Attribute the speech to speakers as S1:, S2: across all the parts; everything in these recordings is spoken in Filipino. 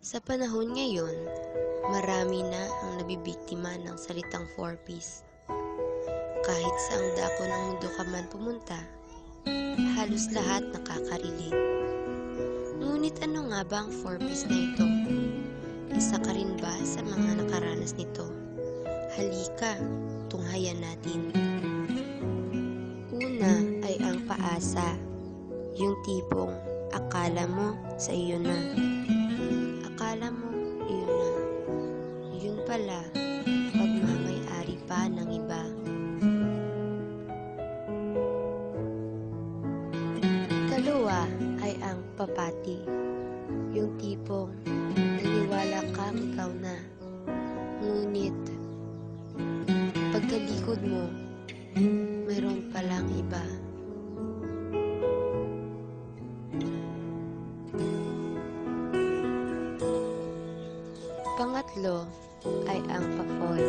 S1: Sa panahon ngayon, marami na ang nabibiktima ng salitang 4Ps. Kahit saang dako ng mundo ka man pumunta, halos lahat nakaka-relate. Ngunit ano nga ba ang 4Ps na ito? Isa ka rin ba sa mga nakaranas nito? Halika, tunghayan natin. Una ay ang paasa, yung tipong akala mo sa iyo na. Akala mo iyon na. Yun pala, pagmamay-ari pa ng iba. Kalawa ay ang papati, yung tipong naniwala kang ikaw na. Ngunit, pagtalikod mo, mayroon palang iba. Pangatlo ay ang pa-fall,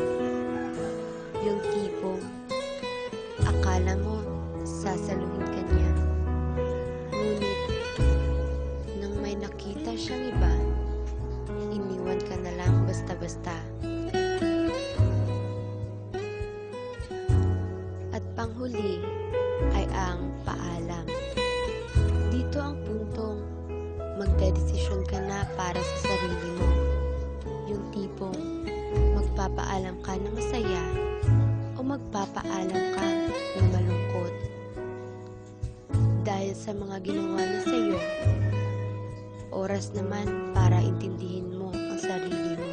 S1: yung tipong akala mo sasaluhin ka niya. Ngunit, nang may nakita siyang iba, iniwan ka na lang basta-basta. At panghuli ay ang paalam. Dito ang puntong magdedesisyon ka na para sa sarili mo. Yung tipong magpapaalam ka na masaya o magpapaalam ka na malungkot. Dahil sa mga ginawa na sa'yo, oras naman para intindihin mo ang sarili mo.